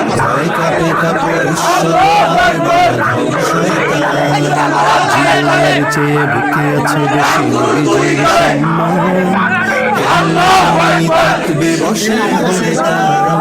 ভয় কাঁপে কাঁপে জিয়ার চেয়ে বুকে আছে বেশি নবীজির সম্মান। থাকবে বসে বসে তারা